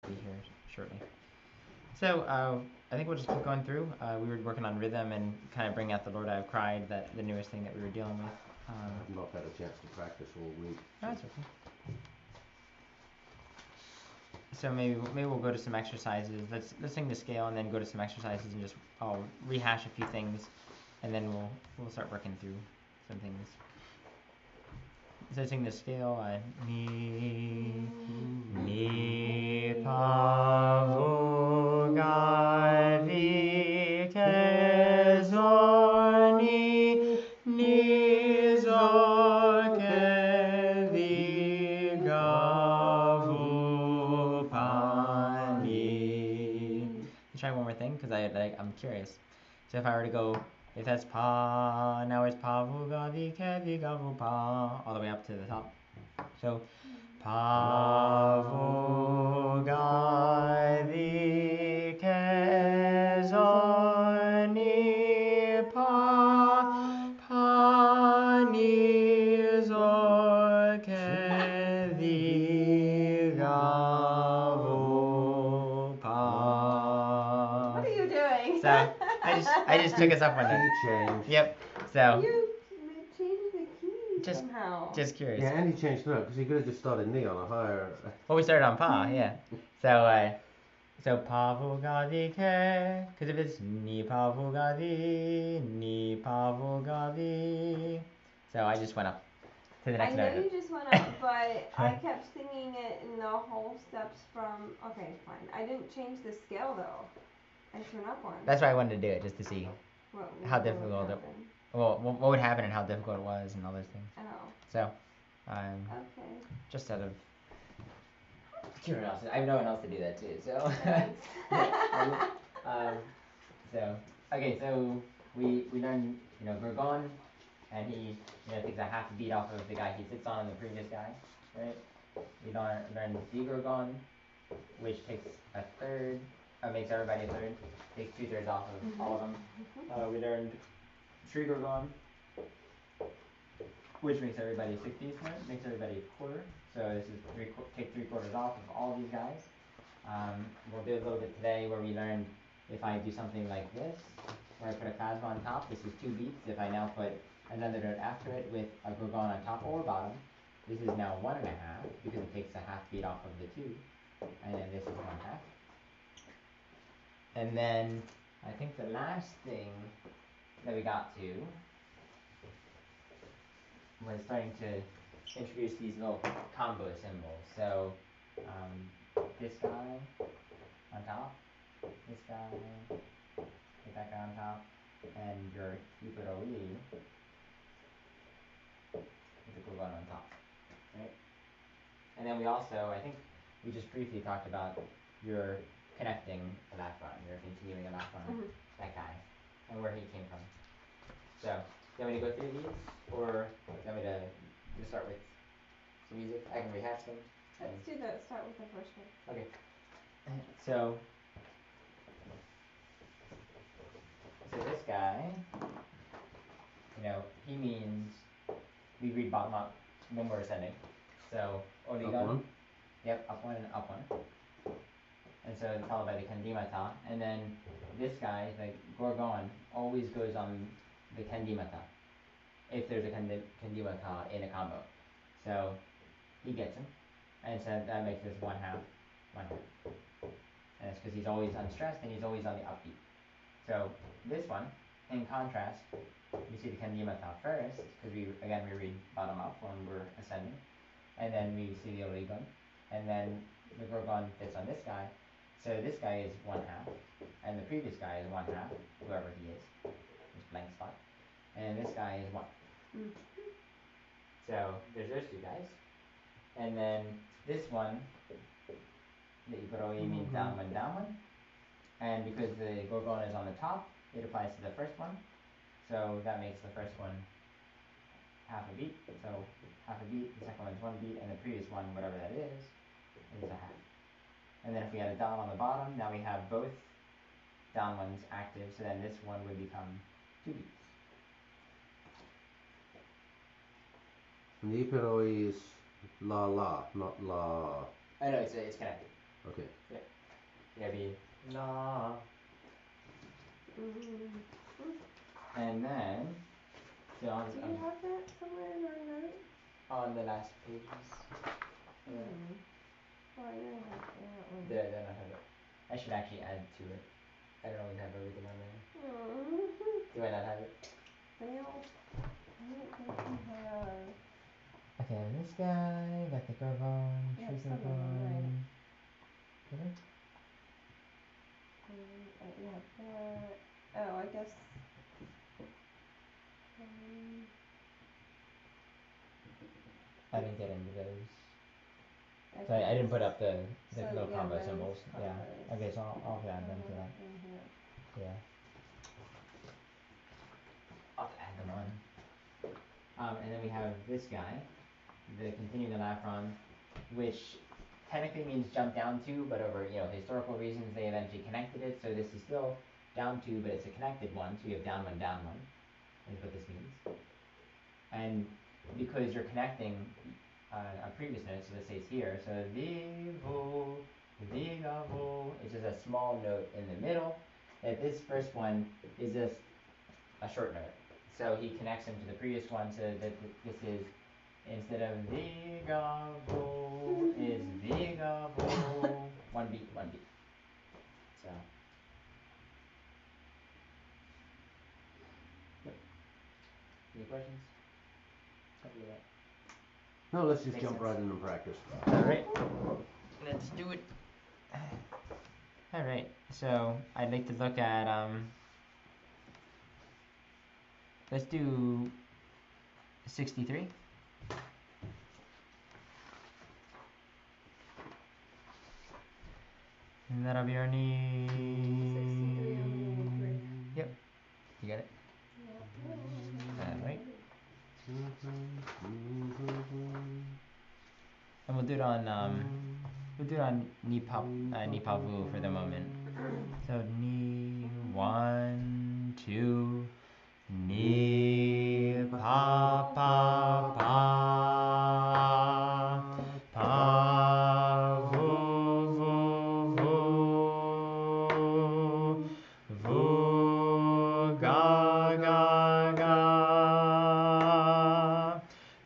be here shortly. So I think we'll just keep going through. We were working on rhythm and kind of bring out the Lord I Have Cried, the newest thing that we were dealing with. I've not had a chance to practice all week. So. That's okay. So maybe we'll go to some exercises. Let's sing the scale and then go to some exercises and just I'll rehash a few things, and then we'll start working through some things. So sing the scale. Mi pa vo ga vi ke zor ni zor ke vi ga vo pa ni. Let's try one more thing because I'm curious. So if I were to go. If that's pa, now it's pa vu ga vi ke vi ga vu pa, all the way up to the top. So pa vu ga vi ke zor ni pa ni zor ke vi ga vu pa. What are you doing? So I just took us up one Key change. Yep. So. You changed the key somehow. Just curious. Yeah, and he changed note because he could have just started ni on a higher. Well, we started on pa, yeah. So pa vu ga vi ke, because if it's ni pa vu ga vi, ni pa vu ga vi. So I just went up to the next note. I know you just went up, but I kept singing it in the whole steps from. Okay, fine. I didn't change the scale though. I turned up one. That's why I wanted to do it, just to see how difficult it. Well, what would happen and how difficult it was and all those things. Oh. So, okay. Just out of curiosity, I have no one else to do that too. So, okay, so we learned Gorgon, and he takes a half beat off of the guy he sits on the previous guy, right? We learned D-Gorgon, which takes a third. Makes everybody a third, takes 2/3 off of all of them. We learned Trigorgon, which makes everybody a 6/8, makes everybody a quarter. So this is take 3/4 off of all of these guys. We'll do a little bit today where we learned if I do something like this, where I put a plasma on top, this is 2 beats. If I now put another note after it with a Gorgon on top or bottom, this is now 1.5 because it takes a half beat off of the 2, and then this is 1/2. And then I think the last thing that we got to was starting to introduce these little combo symbols. So this guy on top, this guy, with that guy on top, and your Ibaroi with the Gorgon on top, right? And then we also, I think we just briefly talked about your connecting Elaphrod, you're continuing Elaphrod, that guy, and where he came from. So, do you want me to go through these, or do you want me to start with some music? I can rehash them. Let's do that. Start with the first one. Okay. So this guy, he means we read bottom up when we're ascending. So Oligon. Up one. Yep, up one and up one. And so it's followed by the Kandimata. And then this guy, the Gorgon, always goes on the Kandimata if there's a Kandimata in a combo. So he gets him. And so that makes this 1/2, 1/2. And it's because he's always unstressed and he's always on the upbeat. So this one, in contrast, we see the Kandimata first, because we read bottom up when we're ascending. And then we see the Oligon. And then the Gorgon fits on this guy. So this guy is 1/2, and the previous guy is 1/2, whoever he is, this blank spot. And this guy is 1. So there's those 2 guys. And then this one, the Ibaroi means down one. And because the Gorgon is on the top, it applies to the first one. So that makes the first one half a beat. So half a beat, the second one is 1 beat, and the previous one, whatever that is a 1/2. And then if we had a down on the bottom, now we have both down ones active, so then this one would become 2 beats. And the Iperoi is la la, not la. I know, it's connected. Okay. Yeah. La. Mm. And then, so Do you have that somewhere in our note? on the last pages. Yeah. Oh, I know I have that one. There, then I have it. I should actually add to it. I don't always have everything on there. Do I not have it? Well, I don't think you have. Okay, this guy, got the Gorgon, Yeah, True some of them, right. Gorgon. Okay. You have that. Oh, I guess. I didn't get into those. Okay. So I didn't put up the So, little yeah, combo those symbols. Yeah. combos. Okay, so I'll add them to that. In here. Yeah. I'll have to add them on. And then we have this guy, the continuing the Lafron, which technically means jump down to, but over historical reasons they eventually connected it. So this is still down to, but it's a connected one. So you have down one, is what this means. And because you're connecting a previous note, so let's say it's here. So vivo, vigavo. It's just a small note in the middle. That this first one is just a short note. So he connects them to the previous one so that this is, instead of vigavo, is vigavo. One beat. So. Yep. Any questions? Something like that. No, let's just Makes jump sense. right in and practice. Alright. Let's do it. Alright, so I'd like to look at let's do 63. And that'll be our knee. 63 on the old Yep. You got it? Alright. And we'll do it on Nipavu for the moment. So ni 1, 2, ni pa pa pa pa vu vu vu vu ga ga ga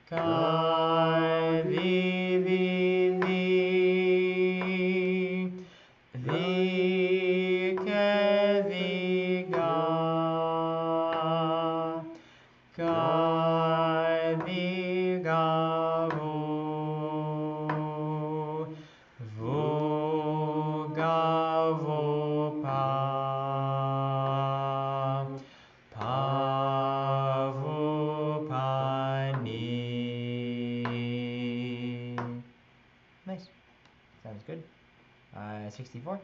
ga vi vi vi vi ke vi ga ga vi ga vo vo ga vo pa pa vo pa ni. Nice. Sounds good. 64.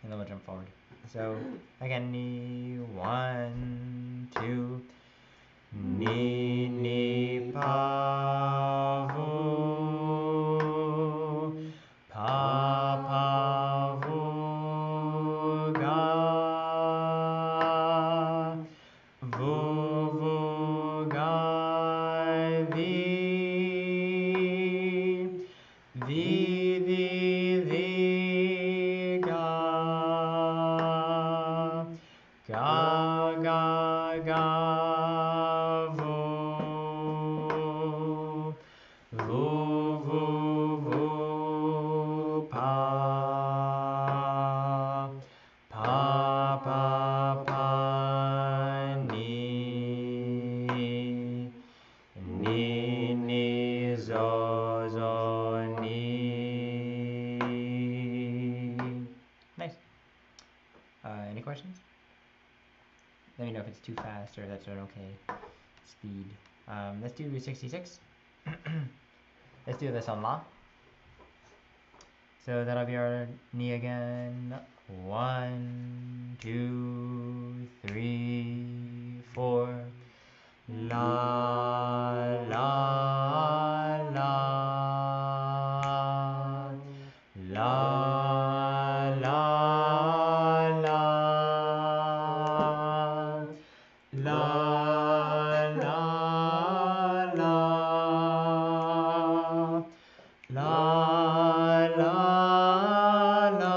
And then we'll jump forward. So again, ni 1, 2, ni pa vu pa vu ga vu ga vi vi ga ga ga ga vo vo vo vo pa pa pa pa ni ni zo zo ni. Nice. Any questions? Let me know if it's too fast or that's an okay speed. Let's do 66. Let's do this on La. So that'll be our knee again. 1, 2, 3, 4. La la la la la la la la la la la la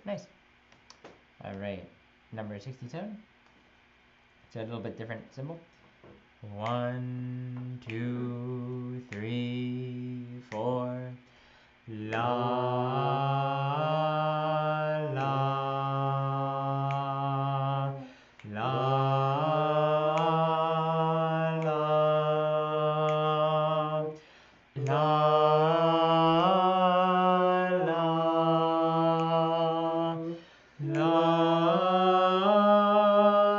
Nice. Alright, number 67. It's a little bit different symbol. 1, 2, 3, 4. La la la la la la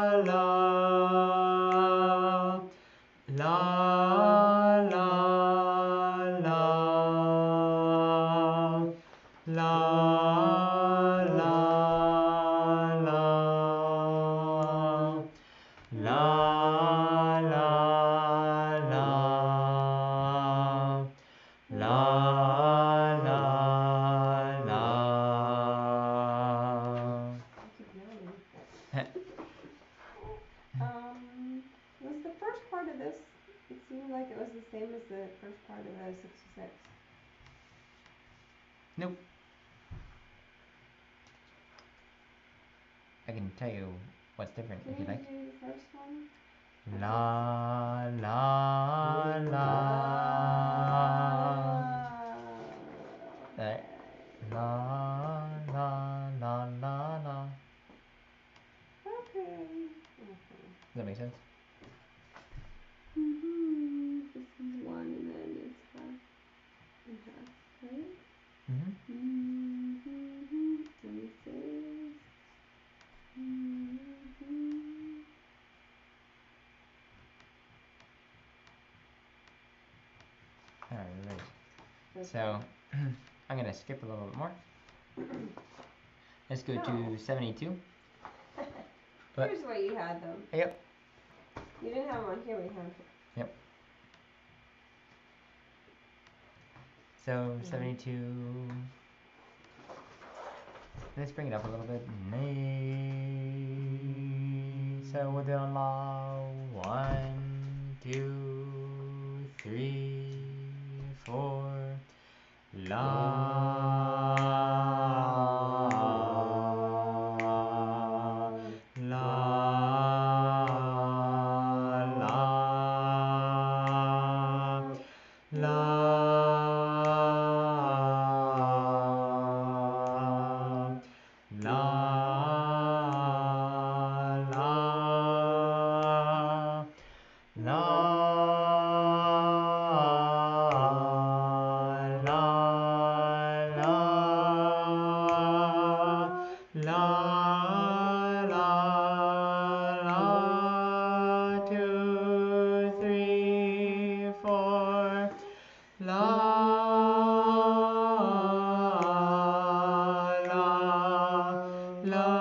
la la la la la Was the first part of this, it seemed like it was the same as the first part of the 66. Nope. I can tell you what's different if you like. Can you do the first one? La la la. Okay. La la la la la. Okay. Does that make sense? This is one and then it's half and half, right? Mm-hmm. 26. Alright. Okay. So I'm gonna skip a little bit more. Let's go to 72. But- Here's what you had though. Yep. You didn't have them on here, we have. Yep. So 72. Let's bring it up a little bit. So we're doing la. 1, 2, 3, 4. La la la la la la la 2, 3, 4. La la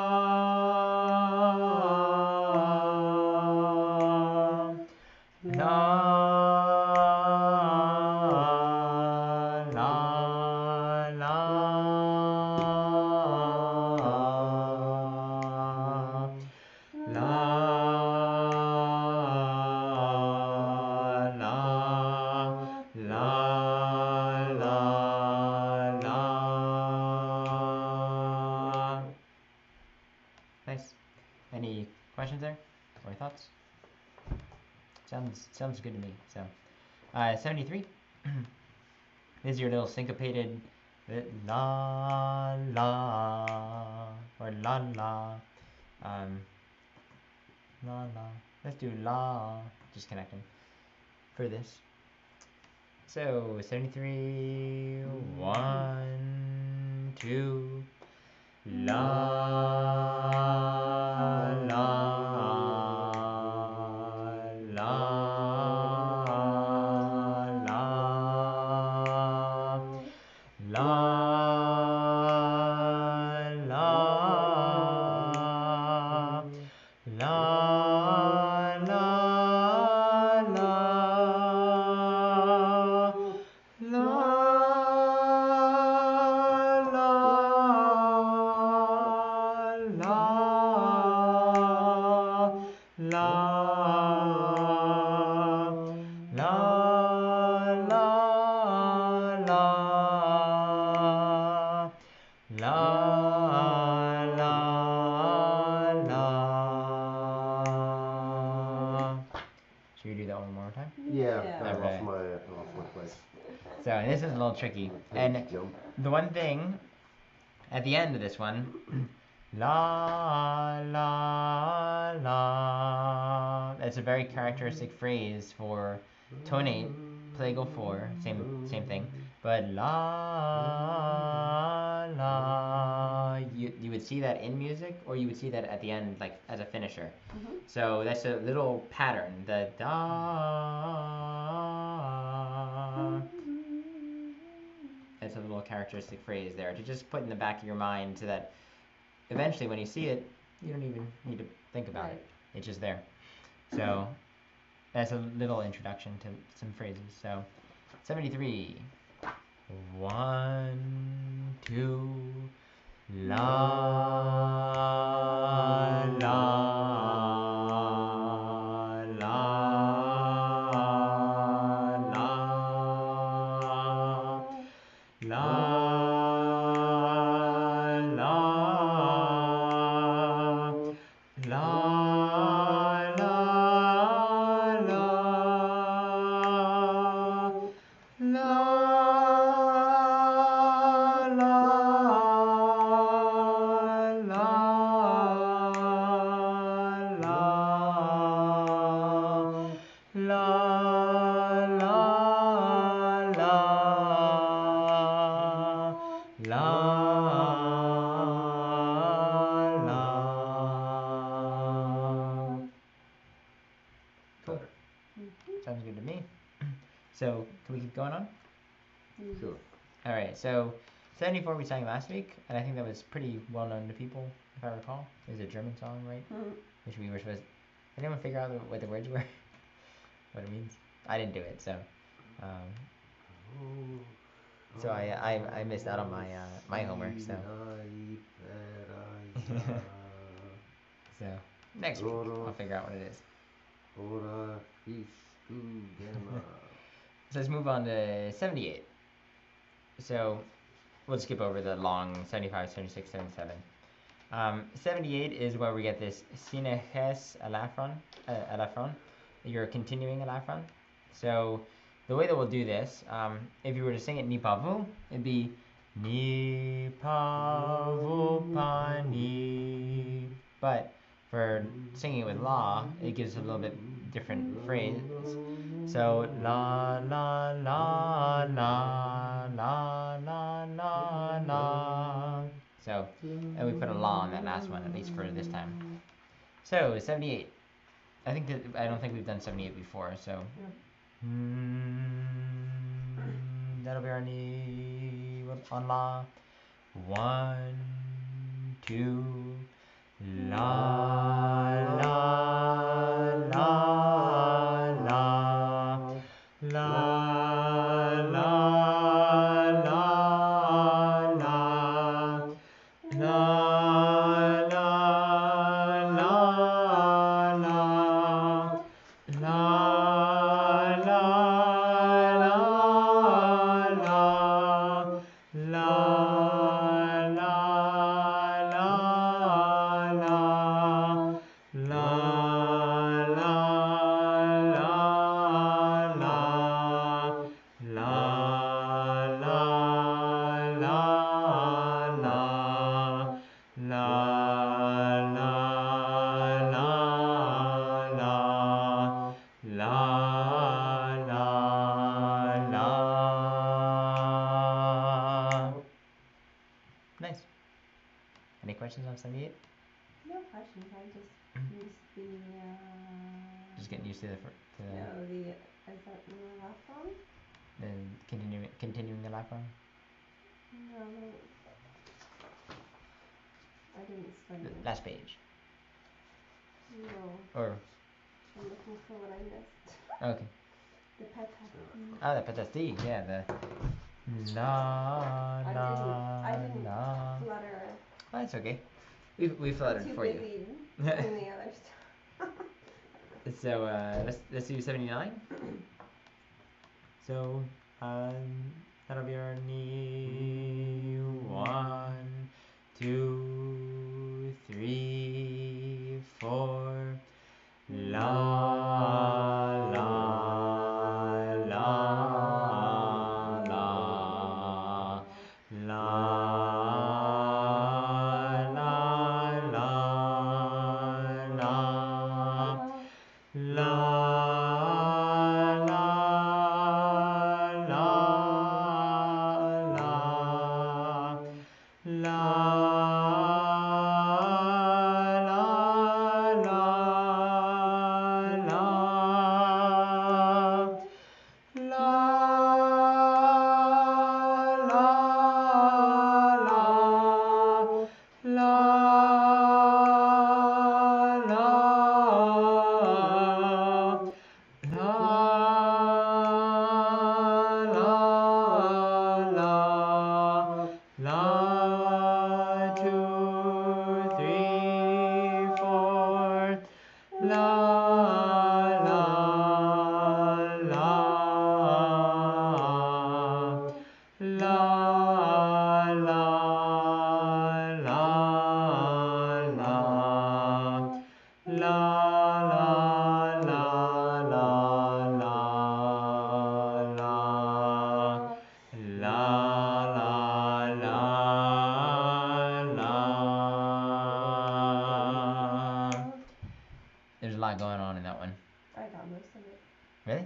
Nice. Any questions there or thoughts? Sounds good to me. So, 73. This is your little syncopated la la or la la. La la. Let's do la. Just connecting for this. So 73. 1, 2. La la la la la la la la that one more time? Yeah, I Alright. lost my place. So, and this is a little tricky. And Jump. the one thing at the end of this one, la la la. That's a very characteristic phrase for tonate, plagal 4, same thing. But la la, you would see that in music, or you would see that at the end, like as a finisher. So that's a little pattern. The da. That's a little characteristic phrase there to just put in the back of your mind, so that eventually when you see it, you don't even need to think about it. It's just there. So that's a little introduction to some phrases. So 73. 1, 2, la la la la la la la la la Cool. Sounds good to me. So, can we keep going on? Sure. Alright, so 74 we sang last week, and I think that was pretty well known to people, if I recall. It was a German song, right? Which we were supposed to... Did anyone figure out what the words were? What it means? I didn't do it, so... So I missed out on my homework, so... So, next week, I'll figure out what it is. So let's move on to 78. So, we'll skip over the long 75, 76, 77. 78 is where we get this syneches alafron. You're continuing alafron. So, the way that we'll do this, if you were to sing it nipavu, it'd be nipavu pani. But for singing it with la, it gives a little bit different phrase. So la la la la la la la la. So, and we put a la on that last one, at least for this time. So 78. I don't think we've done 78 before, so that'll be our knee on la. 1, 2, la la la la la la la la la la la la Nice. Any questions on 78? No questions. I just used the. Just getting used to the is that the last one? continuing the lap on. No, I didn't study it. Last page. No. Or. I'm looking for what I missed. Okay. The petasti. Ah, the petasti. Yeah, the. La I didn't flutter. Oh, that's okay. We fluttered for you. Too busy doing the other stuff. So let's do 79. So that'll be our knee. 1, 2, 3, 4. La la. lot going on in that one. I got most of it. Really?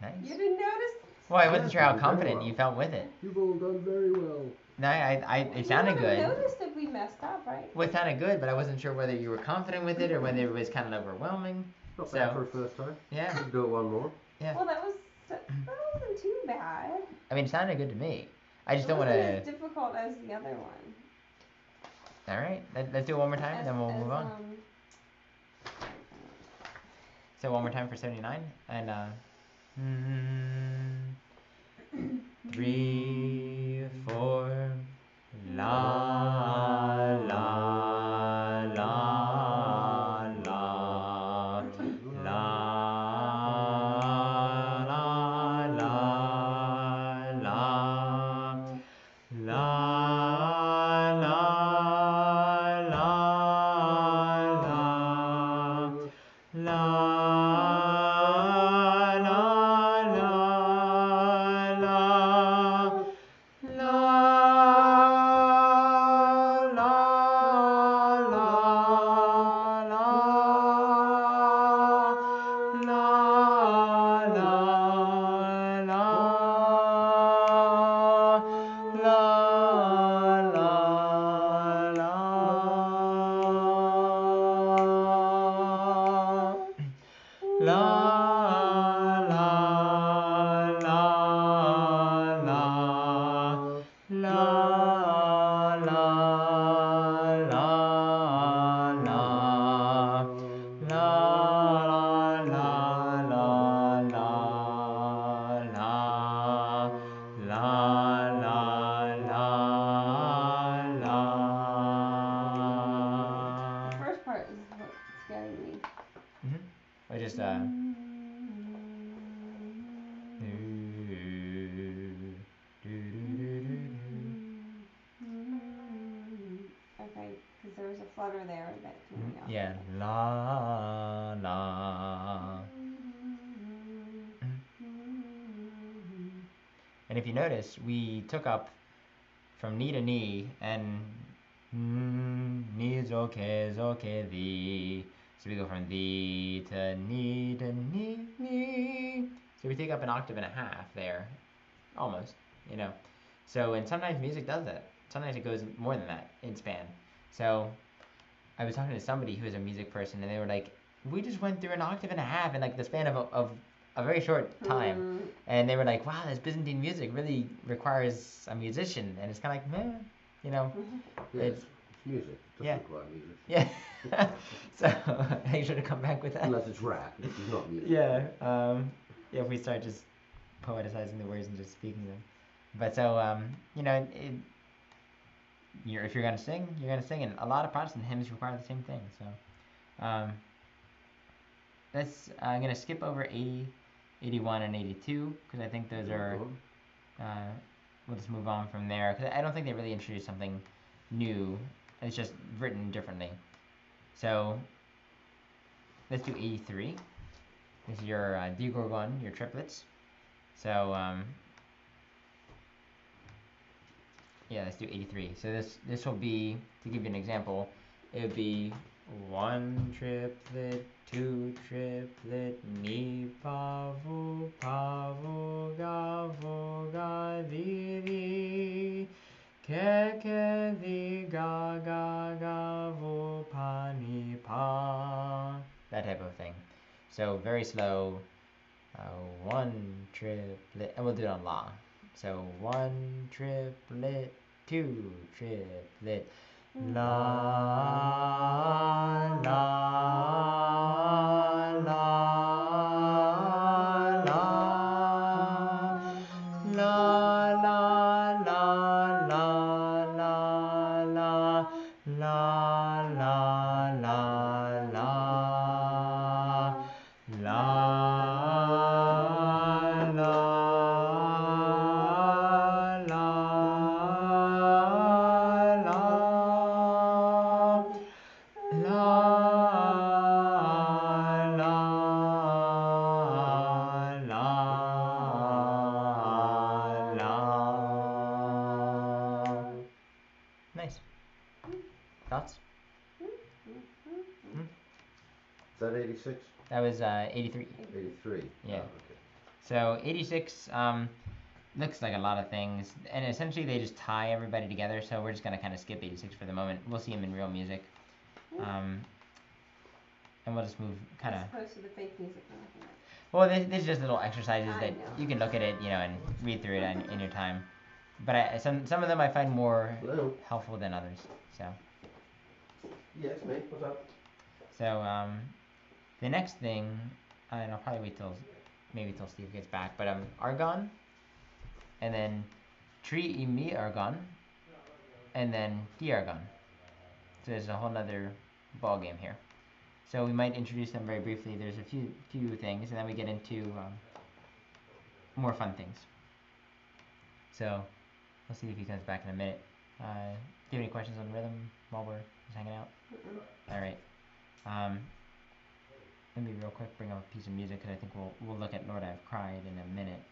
Nice. You didn't notice? Well, I wasn't Yes, sure you how did very confident well. you felt with it. You've all done very well. No, it sounded You good. would have noticed if we messed up, right? Well, it sounded good, but I wasn't sure whether you were confident with it or whether it was kind of overwhelming. Not So- bad for a first time. Yeah. You can do it one more. Yeah. Well, that wasn't too bad. I mean, it sounded good to me. I just It don't want wasn't to. as difficult as the other one. All right, let's do it one more time, and then we'll move on. So one more time for 79, and 3, 4, la la la la la la la la la la la I just Okay, because there was a flutter there that threw me off. yeah, la la. And if you notice, we took up from knee to knee, and knee is okay, thee. So we go from thee to knee, knee. So we take up an octave and a half there, almost, you know. So, and sometimes music does that. Sometimes it goes more than that in span. So I was talking to somebody who is a music person, and they were like, we just went through an octave and a half in like the span of a very short time. And they were like, wow, this Byzantine music really requires a musician. And it's kind of like, you know. Yes, it's music. It doesn't require music. Yeah. So I should have come back with that. Unless it's rap, which is not music. Yeah. If we start just poeticizing the words and just speaking them. But so, you know, if you're going to sing, you're going to sing. And a lot of Protestant hymns require the same thing. So I'm going to skip over 80, 81, and 82, because I think those are, we'll just move on from there. Because I don't think they really introduced something new. It's just written differently. So let's do 83. This is your D Gorgon, your triplets. So yeah, let's do 83. So this will be, to give you an example, it would be 1 triplet, 2 triplet, ni pavu pavu gavu ga di di, ke di ga ga ga vu pa ni pa. That type of thing. So very slow. 1 triplet, and we'll do it on la. So 1 triplet, 2 triplet, la la la la la la la la la la la la la that 86? That was 83. 83. Yeah. Oh, okay. So 86 looks like a lot of things, and essentially they just tie everybody together. So we're just gonna kind of skip 86 for the moment. We'll see them in real music, and we'll just move kind of. As opposed to the fake music we're looking at. Well, this is just little exercises I that know. you can look at it, and read through it in your time. But some of them I find more helpful than others. So. Yes, mate. What's up? So the next thing, and I'll probably wait till Steve gets back. But argon, and then tri mi argon, and then diargon. So there's a whole nother ball game here. So we might introduce them very briefly. There's a few things, and then we get into more fun things. So we'll see if he comes back in a minute. Do you have any questions on rhythm while we're just hanging out? All right. Let me real quick bring up a piece of music because I think we'll look at Lord I've Cried in a minute.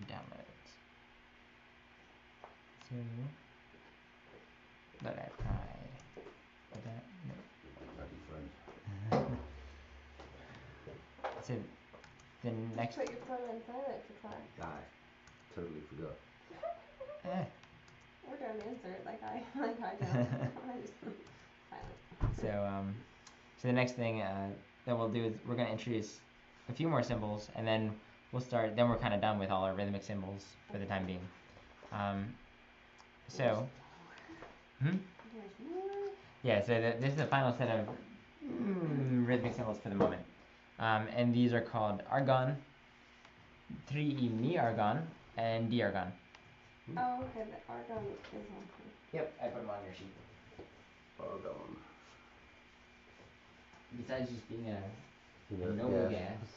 Downloads. So Lord I've Cried. What that? No. So the next. Put your phone on silent for class. I totally forgot. Or don't answer it like I don't. Silent. So the next thing that we'll do is we're gonna introduce a few more symbols, and then we'll start. Then we're kind of done with all our rhythmic symbols for the time being. So. Yeah. So this is the final set of rhythmic symbols for the moment, and these are called argon, tri mi argon, and diargon. Oh, okay. The argon is on here. Yep, I put them on your sheet. Argon. Besides just being a noble gas,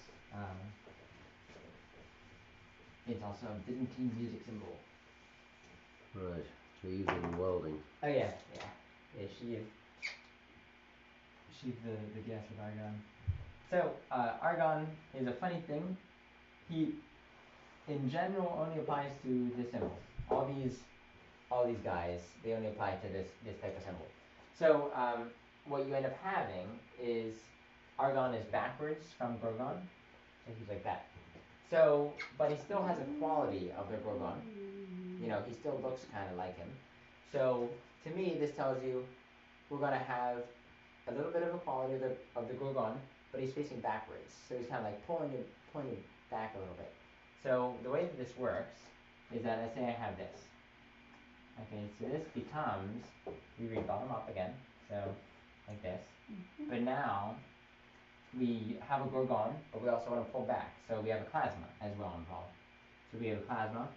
it's also a Byzantine music symbol. Right. They use it in welding. Oh yeah. Sheath the gas with argon. So argon is a funny thing. He, in general, only applies to this symbol. All these guys, they only apply to this type of symbol. So what you end up having is argon is backwards from gorgon, so he's like that. So, but he still has a quality of the gorgon. He still looks kind of like him. So to me, this tells you we're gonna have a little bit of a quality of the gorgon, but he's facing backwards. So he's kind of like pulling it back a little bit. So the way that this works is that, let's say I have this. Okay, so this becomes, we read bottom up again, so like this. But now we have a gorgon, but we also want to pull back. So we have a plasma as well involved. So we have a plasma,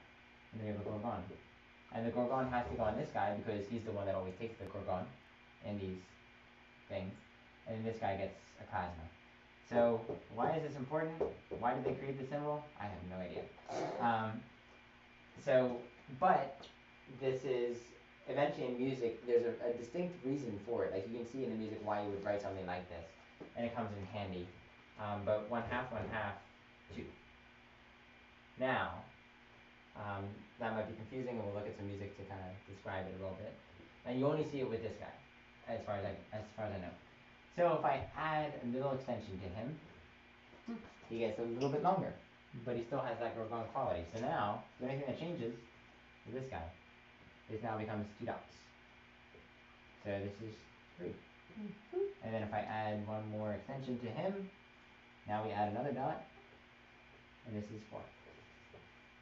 and then we have a gorgon. And the gorgon has to go on this guy because he's the one that always takes the gorgon in these things. And then this guy gets a plasma. So why is this important? Why did they create the symbol? I have no idea. But this is, eventually in music, there's a distinct reason for it. Like you can see in the music why you would write something like this. And it comes in handy. But 1/2, 2. Now, that might be confusing, and we'll look at some music to kind of describe it a little bit. And you only see it with this guy, as far as I know. So if I add a middle extension to him, he gets a little bit longer, but he still has that gorgon quality. So now, the only thing that changes is this guy. This now becomes 2 dots. So this is 3. And then if I add one more extension to him, now we add another dot, and this is 4.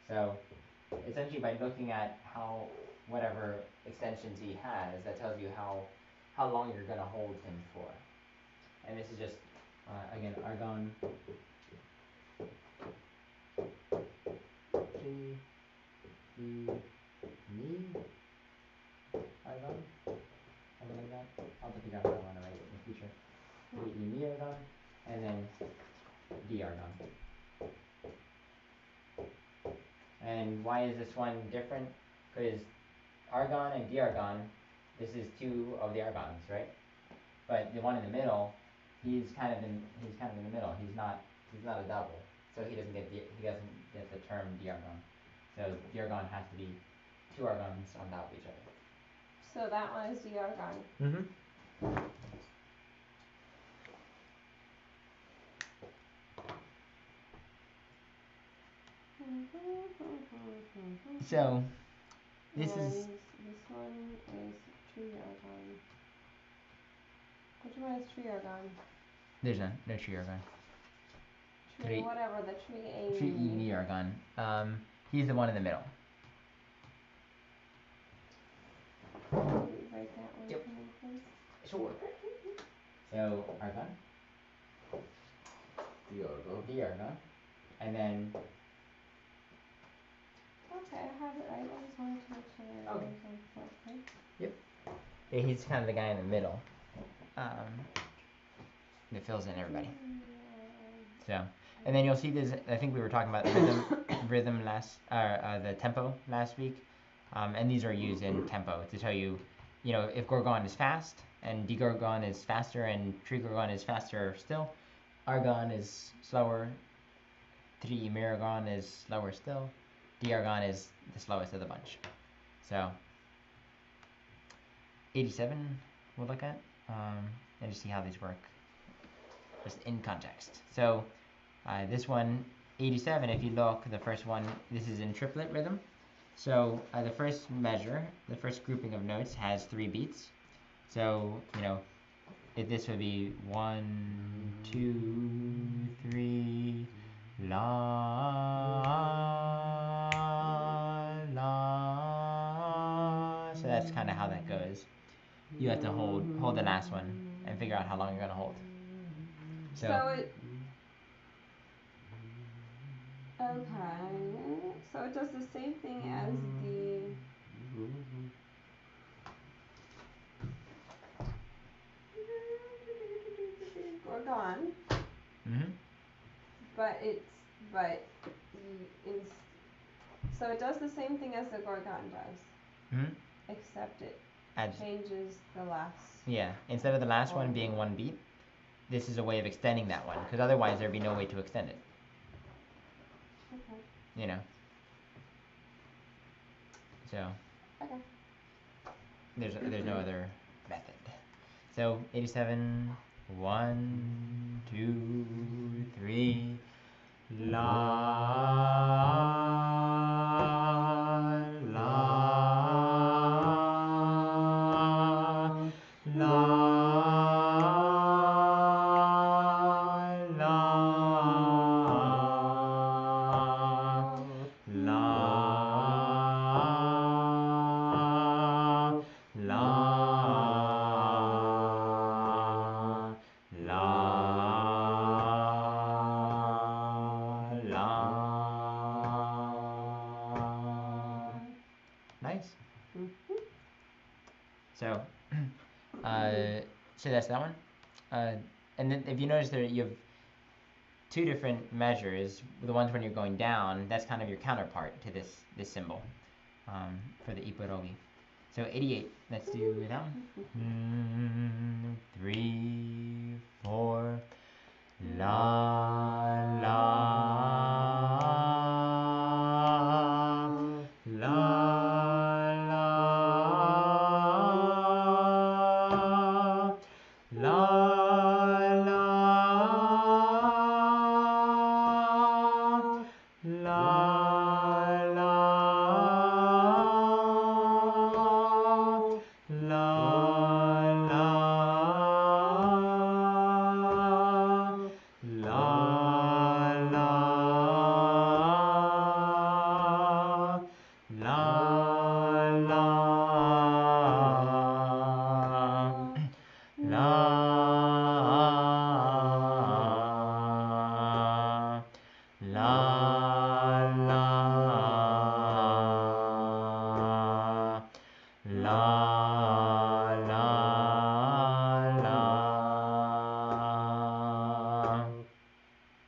So essentially by looking at whatever extensions he has, that tells you how long you're going to hold him for. And this is just, again, argon, tri, mi, argon, something like that. I'll put the grammar I want to write in the future. Tri, mi, argon, and then diargon. And why is this one different? Because argon and diargon, this is 2 of the argons, right? But the one in the middle, he's kind of in the middle. He's not a double, so he doesn't get the term diargon. So diargon has to be 2 argons on top of each other. So that one is the argon. So, And this is this one is tree argon. Which one is tree argon? there's none. No tree argon. Tree whatever the tree A. Tree E argon. He's the one in the middle. Can you write that one Yep. for me, please? Sure. So argon, The argon. the argon, and then Okay, I have it right. I just wanted to make sure that I Okay. was on the correct he's kind of the guy in the middle. That fills in everybody. So, and then you'll see this. I think we were talking about rhythm last, the tempo last week, and these are used in tempo to tell you, if Gorgon is fast and D Gorgon is faster and Tree Gorgon is faster still, Argon is slower, Tree Miragon is slower still, D Argon is the slowest of the bunch. So, 87 we'll look at, and just see how these work, just in context. So, this one, 87, if you look, the first one, this is in triplet rhythm. So the first measure, the first grouping of notes has 3 beats. So, this would be 1, 2, 3, la, la. So that's kind of how that goes. You have to hold the last one and figure out how long you're going to hold. So Okay. So it does the same thing as the Gorgon, but so it does the same thing as the Gorgon does, except it changes the last. Yeah, instead of the last one being 1 beat, this is a way of extending that one, because otherwise there'd be no way to extend it. Okay. So. Okay. There's no other method. So 87, 1, 2, 3, la, la, la. Nice. So, so that's that one. And then if you notice there, you have 2 different measures. The ones when you're going down, that's kind of your counterpart to this symbol, for the Iporogi. So 88, let's do that one. 3, 4, la, la, la.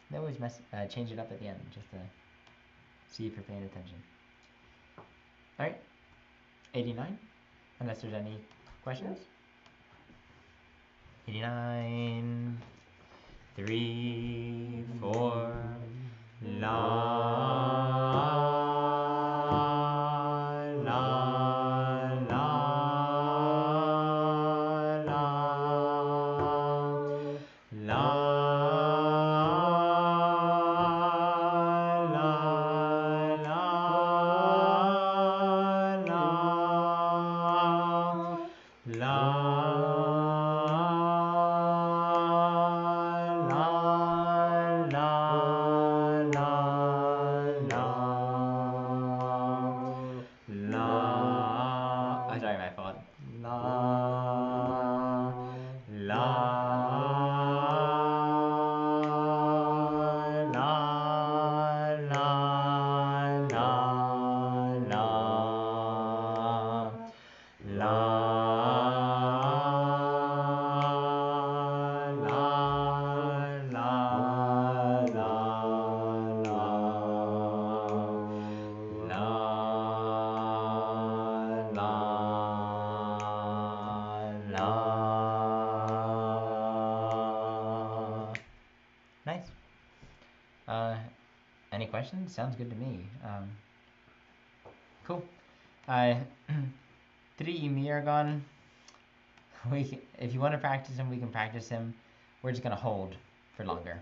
They always change it up at the end just to see if you're paying attention. Alright, 89, unless there's any questions. 89, 3, 4, la. Any questions? Sounds good to me. Cool. 3 Mirgon. If you want to practice him, we can practice him. We're just gonna hold for longer.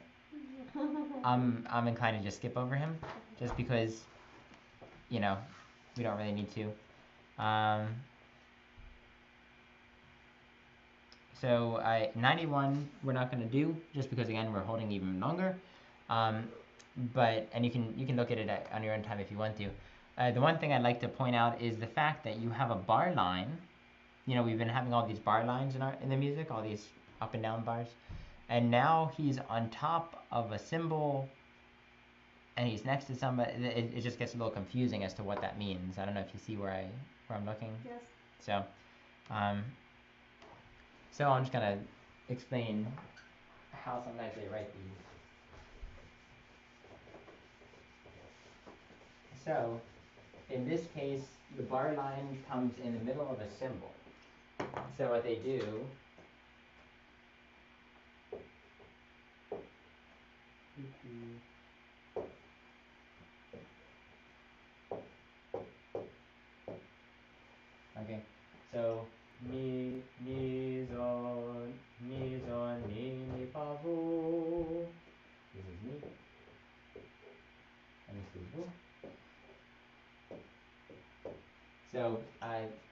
I'm inclined to just skip over him, just because, you know, we don't really need to. So 91 we're not gonna do, just because again we're holding even longer. But and you can look at it on your own time if you want to. The one thing I'd like to point out is the fact that you have a bar line. You know, we've been having all these bar lines in the music, all these up and down bars, and now he's on top of a cymbal, and he's next to somebody. It just gets a little confusing as to what that means. I don't know if you see where I'm looking. Yes. So, so I'm just gonna explain how sometimes they write these. So, in this case, the bar line comes in the middle of a symbol. So what they do okay, so mi zon mi fa vo. This is mi, and this is vo.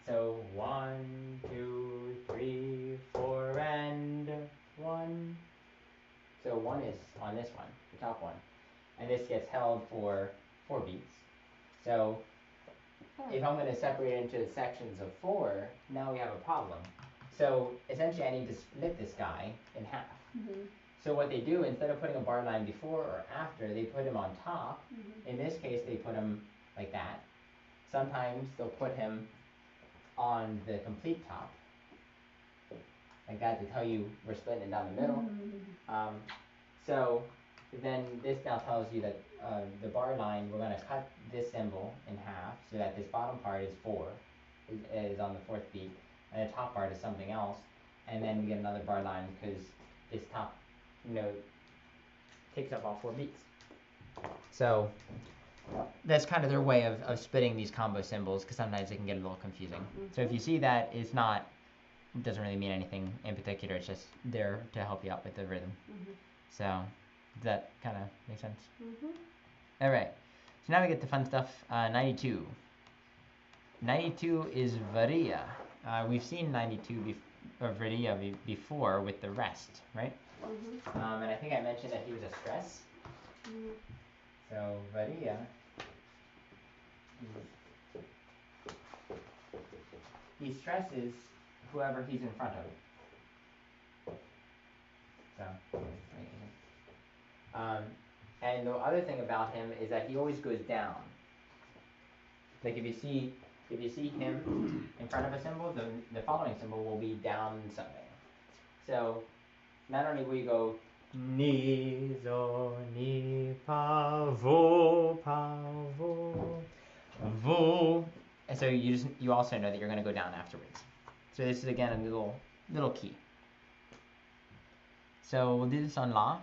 So 1, 2, 3, 4, and 1. So 1 is on this one, the top one, and this gets held for 4 beats. So if I'm going to separate it into sections of 4, now we have a problem. So essentially I need to split this guy in half. So what they do, instead of putting a bar line before or after, they put him on top. In this case, they put him like that. Sometimes they'll put him on the complete top, like that, to tell you we're splitting it down the middle. So then this now tells you that the bar line, we're going to cut this symbol in half so that this bottom part is 4, is on the 4th beat, and the top part is something else, and then we get another bar line because this top note takes up all 4 beats. So that's kind of their way of splitting these combo symbols, because sometimes it can get a little confusing. So if you see that, it doesn't really mean anything in particular. It's just there to help you out with the rhythm. So does that kind of make sense? All right. So now we get the fun stuff. 92. 92 is varia. We've seen 92 varia before with the rest, right? And I think I mentioned that he was a stress. So varia, he stresses whoever he's in front of. So, and the other thing about him is that he always goes down. Like if you see him in front of a symbol, the following symbol will be down something. So not only will you go ni zo ni pa vo vo, and so you also know that you're going to go down afterwards. So this is again a little key. So we'll do this on la,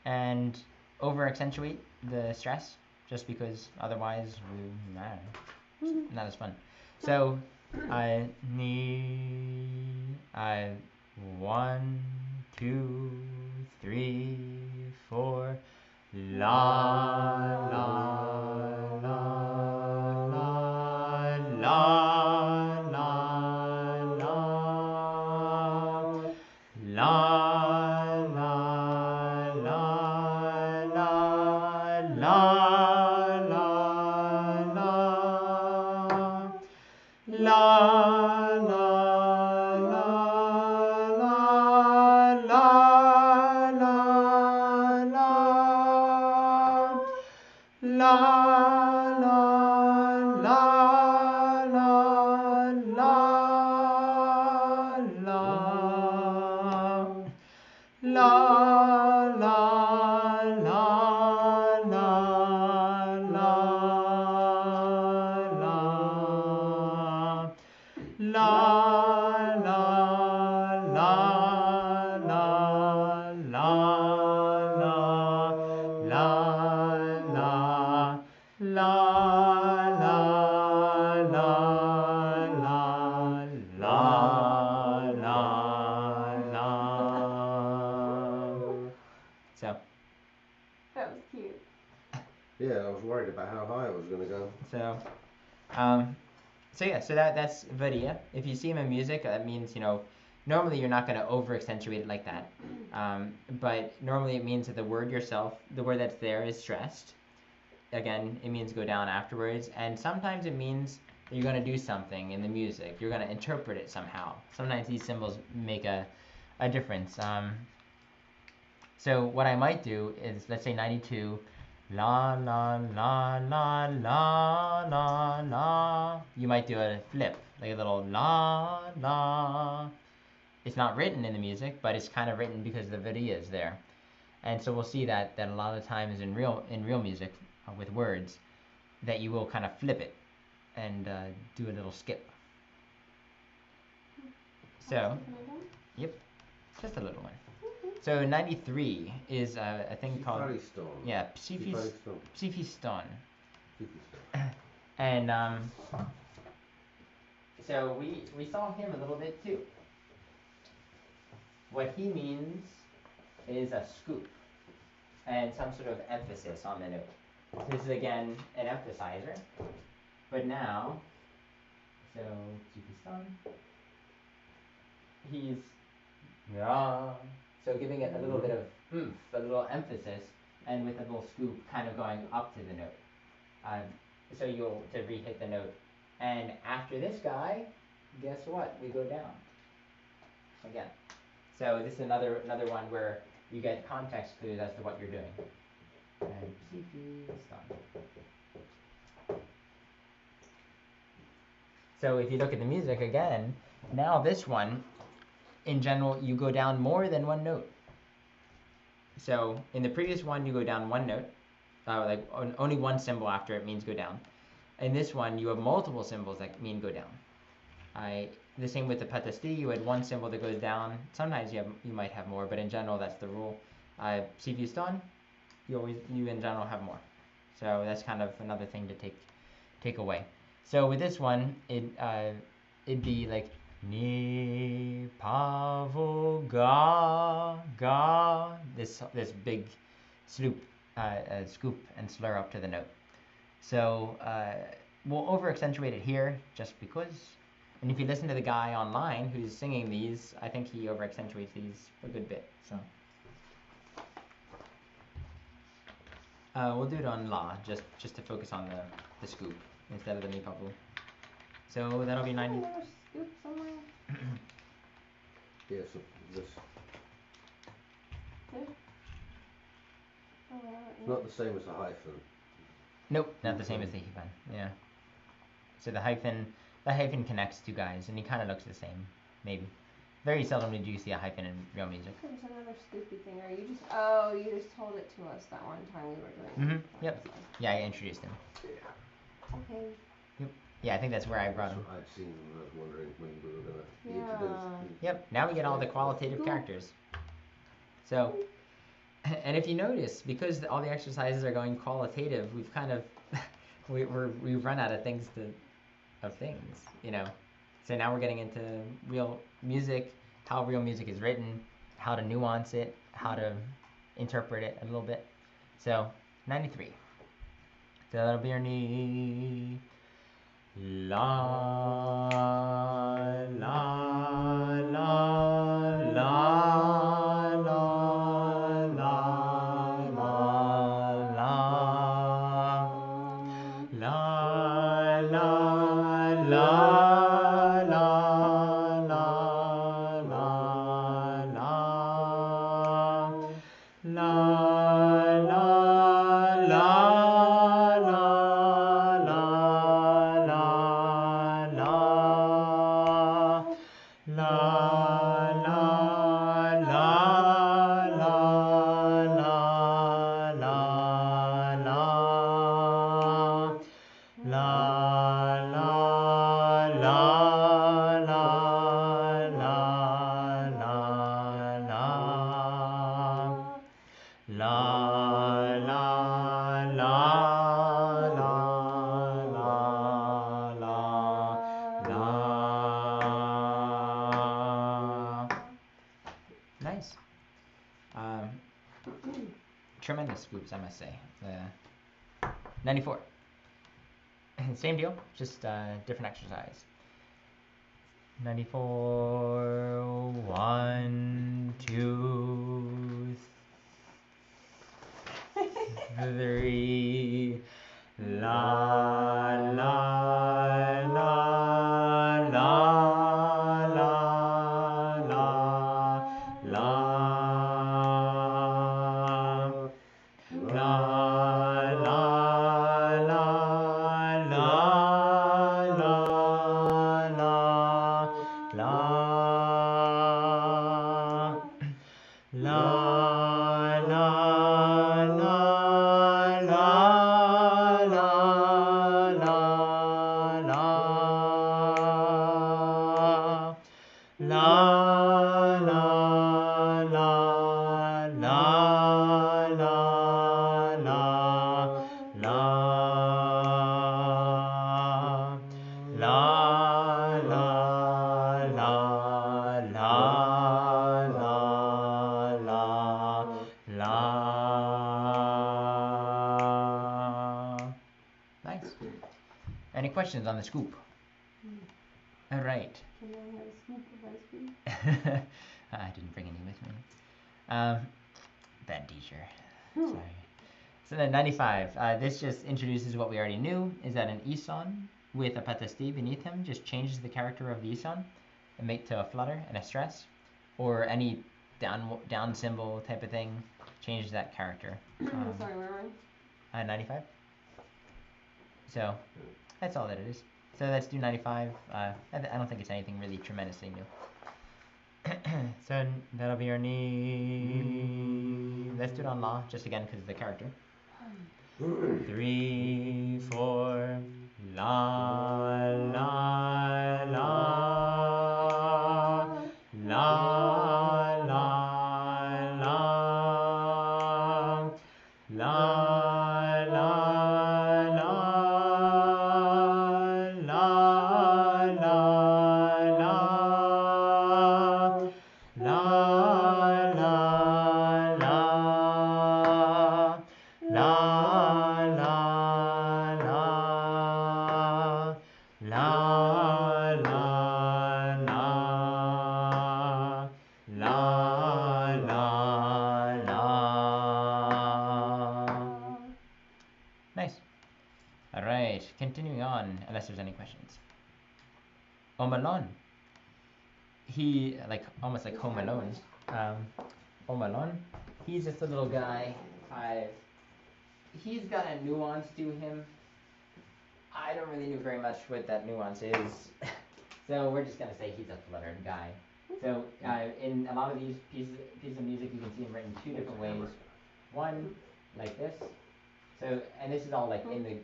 and over accentuate the stress, just because otherwise not as fun. So ni 1, 2, 3, 4, la la la la la la la la la Yeah, I was worried about how high I was going to go. So, so that's Varia. If you see him in music, that means, normally you're not going to over accentuate it like that. But normally it means that the word that's there is stressed. Again, it means go down afterwards. And sometimes it means that you're going to do something in the music. You're going to interpret it somehow. Sometimes these symbols make a difference. So what I might do is, let's say 92, la la la la la la la. You might do a flip, like a little la la. It's not written in the music, but it's kind of written because the video is there. And so we'll see that a lot of times in real music with words, that you will kind of flip it and do a little skip. So, yep, just a little one. So 93 is a thing called Psifiston. And so we saw him a little bit too. What he means is a scoop and some sort of emphasis on the note. This is again an emphasizer, but now, so Psifiston, he's so giving it a little bit of oomph, a little emphasis, and with a little scoop kind of going up to the note. So you'll to re-hit the note. And after this guy, guess what? We go down again. So this is another one where you get context clues as to what you're doing. And so if you look at the music again, now this one, in general, you go down more than one note. So in the previous one, you go down one note, only one symbol after it means go down. In this one, you have multiple symbols that mean go down. The same with the patasti, you had one symbol that goes down. Sometimes you might have more, but in general, that's the rule. Psifiston, you in general have more. So that's kind of another thing to take away. So with this one, it'd be like ni pavo ga, this big scoop and slur up to the note. So we'll over accentuate it here just because. And if you listen to the guy online who's singing these, I think he over accentuates these a good bit. So we'll do it on la, just to focus on the scoop instead of the mi pavo. So that'll be 90. Scoop somewhere. Yeah, so this. It's not the same as the hyphen. Nope, not the same as the hyphen. Yeah. So the hyphen connects two guys, and he kind of looks the same, maybe. Very seldom do you see a hyphen in real music. There's another scoopy thing, or you just told it to us that one time we were doing it. Yep. Yeah, I introduced him. Yeah. Okay. Yep. Yeah, I think that's where I brought him. I'd seen him, I was wondering when we were going to introduce. Yep, now we get all the qualitative characters. So, and if you notice, because all the exercises are going qualitative, we've kind of, we've run out of things. So now we're getting into real music, how real music is written, how to nuance it, how to interpret it a little bit. So 93. So that'll be our knee. La la la la la la la la la la Nice. Tremendous scoops, I must say. 94. Same deal, just different exercise. 94. 1, 2, 3. La la la la la la la la la la la la la la la la la Nice. Any questions on the scoop? All right. Can I have a scoop of ice cream? I didn't bring any with me. Bad teacher. Sorry. So then 95. This just introduces what we already knew, is that an ison with a patasti beneath him just changes the character of the ison and make to a flutter and a stress, or any down symbol type of thing changes that character. Sorry, where are we? 95. So that's all that it is. So let's do 95. I don't think it's anything really tremendously new. So that'll be our knee. Let's do it on la, just again because of the character. 3, 4, la la la la la la la la Nice. All right, continuing on, unless there's any questions. Omalon. He, almost like Home Alone. Omalon. He's just a little guy. He's got a nuance to him. I don't really know very much what that nuance is. So we're just going to say he's a fluttered guy. So in a lot of these pieces of music, you can see him written two different ways. One, like this. So, and this is all like in the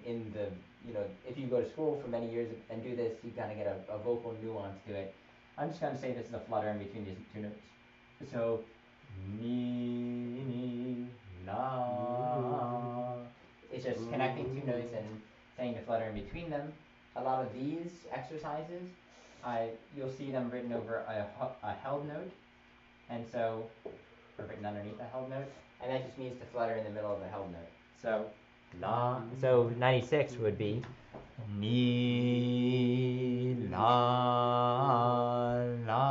if you go to school for many years and do this, you kind of get a vocal nuance to it. I'm just going to say this is a flutter in between these two notes. So, mi, la. It's just connecting two notes and saying the flutter in between them. A lot of these exercises, you'll see them written over a held note, and so, or written underneath a held note, and that just means to flutter in the middle of the held note. So, la. So 96 would be ni la la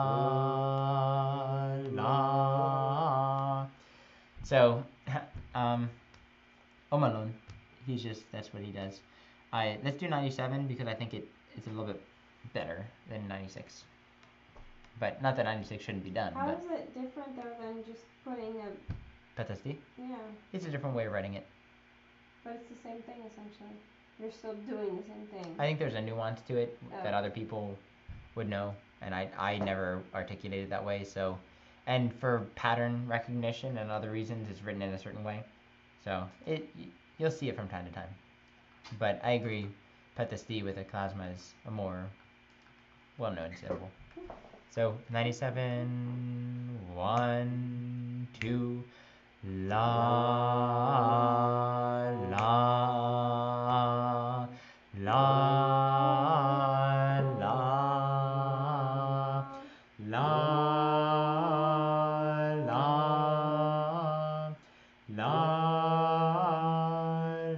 la. So Omalon, that's what he does. Let's do 97 because I think it's a little bit better than 96. But not that 96 shouldn't be done. How is it different though than just putting a patasti? Yeah. It's a different way of writing it. But it's the same thing essentially. You're still doing the same thing. I think there's a nuance to it that other people would know, and I never articulated that way. So, and for pattern recognition and other reasons, it's written in a certain way. So you'll see it from time to time. But I agree, patasti with a klasma is a more well-known symbol. So 97, 1, 2, la la la la la la la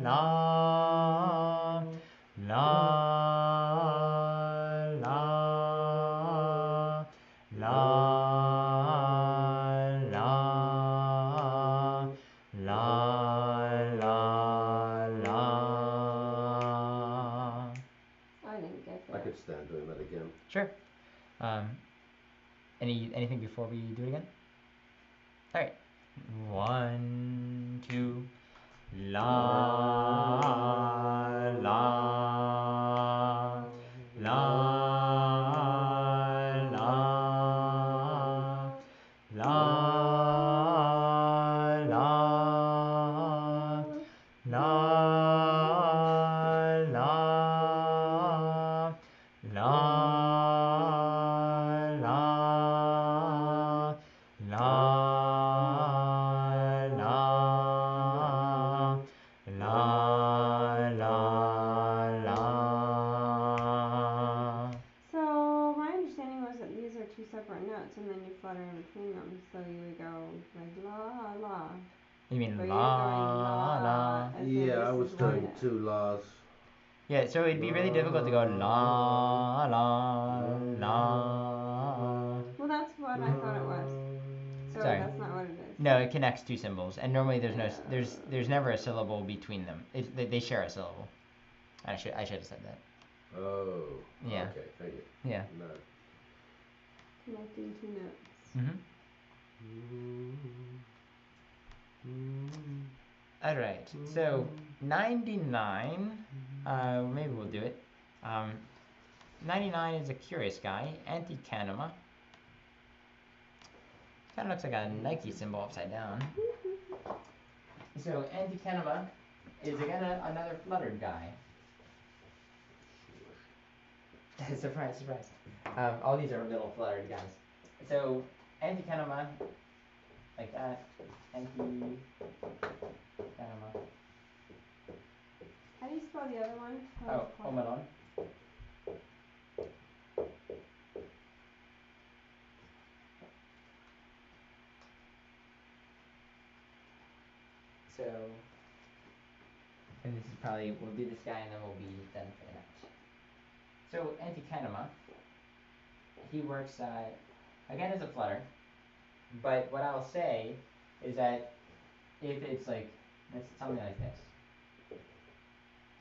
la before we do it again? Alright. 1, 2. La la la la la la la la la la So my understanding was that these are two separate notes, and then you flutter in between them. So you would go like la la. You mean But you're la going la? as in Yeah, I this was is one doing note. 2 laws. Yeah, so it'd be really difficult to go la la la. Well, that's what I thought it was. So Sorry. that's not what it is. No, it connects two symbols, and normally there's no Yeah. there's never a syllable between them. They share a syllable. I should have said that. Oh. Yeah. Okay, thank you. Yeah. No. Connecting two notes. Mhm. All right. So 99. Maybe we'll do it. 99 is a curious guy. Anticanema. Kind of looks like a Nike symbol upside down. So Anticanema is again another fluttered guy. Surprise, surprise. All these are little fluttered guys. So Anticanema, like that. Anticanema. How do you spell the other one? Oh, Omelon. So, and this is probably, we'll do this guy and then we'll be done for the night. So Anticanema, he works again as a flutter, but what I'll say is that if it's like, it's something like this.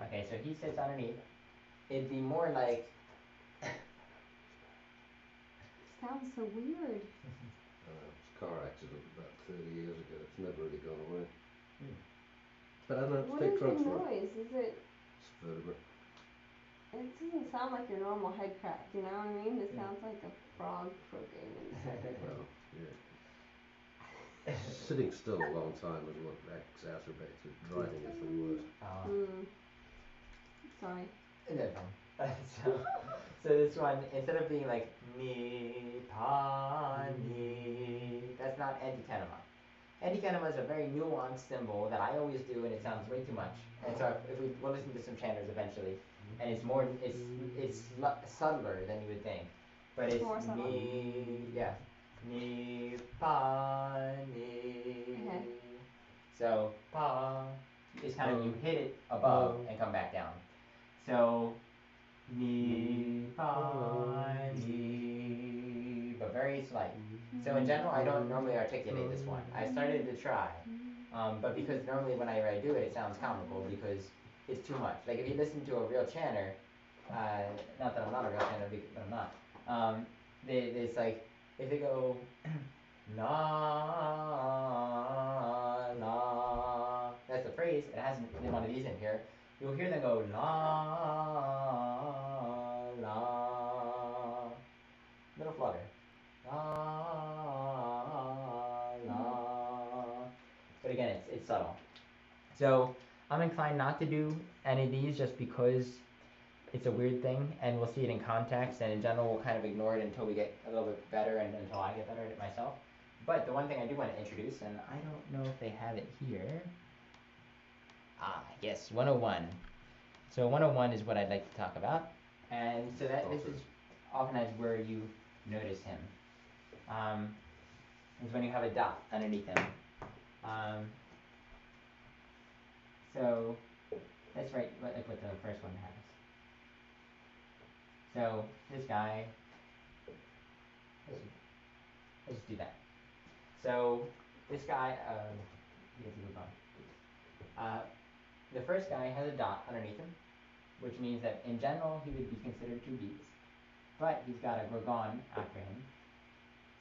Okay, so he sits underneath. It'd be more like Sounds so weird. It's a car accident about 30 years ago. It's never really gone away. But I don't have to What take is the drugs for it. noise? Is it? It's vertebrate. It doesn't sound like your normal head crack. You know what I mean? It sounds like a frog croaking inside. Well, yeah. Sitting still a long time is what exacerbates it. Driving is the worst. Sorry. No problem. So this one, instead of being like ni pa ni, that's not Anticanema. Anticanema is a very nuanced symbol that I always do, and it sounds way too much. And so if we'll listen to some chanters eventually, and it's subtler than you would think, but it's More subtle. ni pa ni. So pa is kind of you hit it above and come back down. So ni pa ni, but very slight. So in general, I don't normally articulate this one. I started to try, but because normally when I do it, it sounds comical because it's too much. Like if you listen to a real chanter, not that I'm not a real chanter, but I'm not. It's like if they go na na, that's the phrase. It hasn't one of these in here. You'll hear them go la la, little flutter, la la. But again, it's subtle. So I'm inclined not to do any of these just because it's a weird thing, and we'll see it in context, and in general we'll kind of ignore it until we get a little bit better and until I get better at it myself. But the one thing I do want to introduce, and I don't know if they have it here. Yes, 101. So 101 is what I'd like to talk about. And so that this is oftentimes where you notice him. Is when you have a dot underneath him. So that's right, like what the first one has. So this guy, let's just do that. So this guy, he has to move on. The first guy has a dot underneath him, which means that in general he would be considered 2 beats, but he's got a gorgon after him.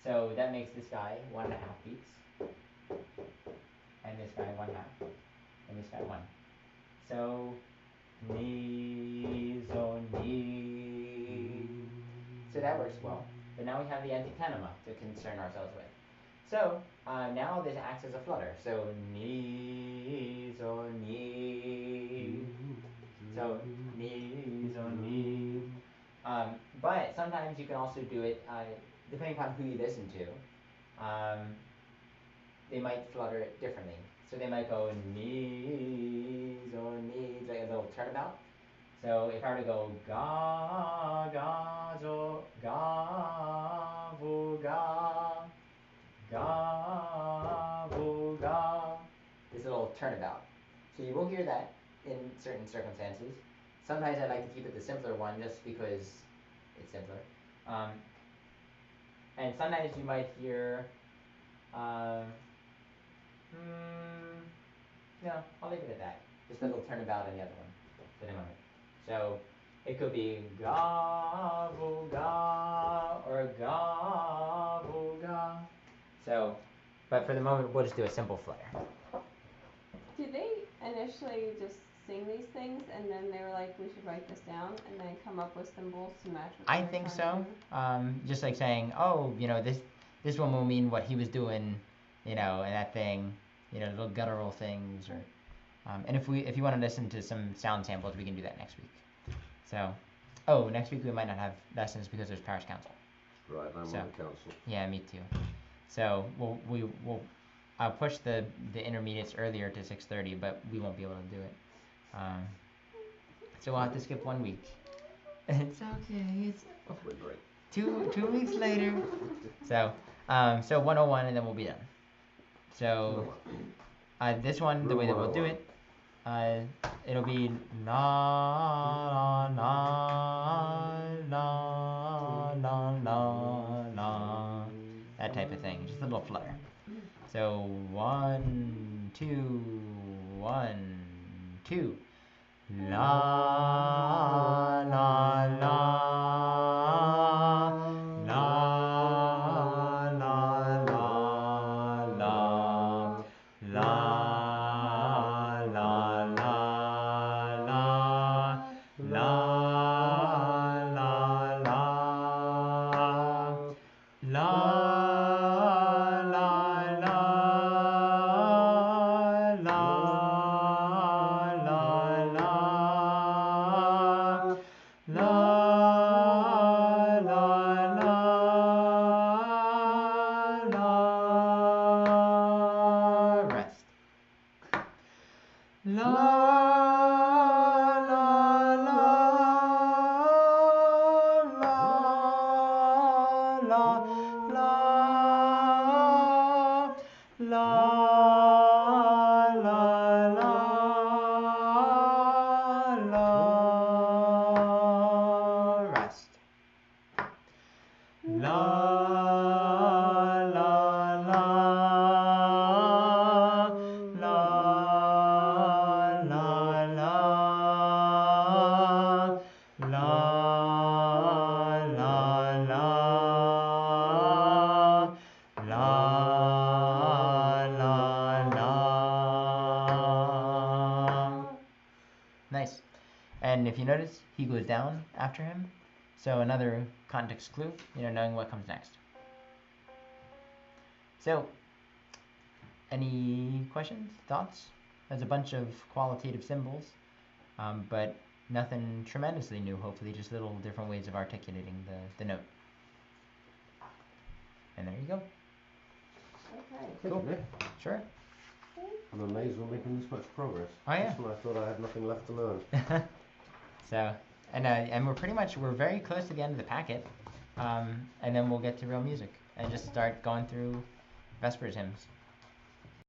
So that makes this guy 1.5 beats, and this guy 1/2, and this guy 1. So mi, so ni. So that works well. But now we have the antechenema to concern ourselves with. So now this acts as a flutter. So ni, so ni. So ni, so ni. But sometimes you can also do it depending upon who you listen to. They might flutter it differently. So they might go ni, so ni, like a little turnabout. So if I were to go ga, ga, zo, ga, vu, ga, vu, ga, this little turnabout. So you will hear that in certain circumstances. Sometimes I like to keep it the simpler one just because it's simpler. And sometimes you might hear, no, I'll leave it at that. Just a little turnabout in the other one for the moment. So it could be ga, vu, ga, or ga, vu, ga. So, but for the moment, we'll just do a simple flutter. Did they initially just sing these things and then they were like, we should write this down and then come up with symbols to match what I they were think trying so. to do? Just like saying, oh, this one will mean what he was doing, and that thing, little guttural things, or, and if you want to listen to some sound samples, we can do that next week. So, next week we might not have lessons because there's parish council. Right, I'm on the council. Yeah, me too. So we'll push the intermediates earlier to 6:30, but we won't be able to do it. So we'll have to skip 1 week. It's okay. It's Right. 2 weeks later. So 101, and then we'll be done. So this one, the way that we'll do it, it'll be la la la la la la, that type of thing, just a little flutter. So 1, 2, 1, 2, la la la la la la la la la la la la la la la Nice. And if you notice, he goes down after him. So another context clue, knowing what comes next. So, any questions, thoughts? There's a bunch of qualitative symbols, but nothing tremendously new, hopefully, just little different ways of articulating the note. And there you go. Okay. Cool. Sure. I'm amazed we're making this much progress. Oh, yeah. Just when I thought I had nothing left to learn. So, and we're very close to the end of the packet, and then we'll get to real music and just start going through Vespers hymns.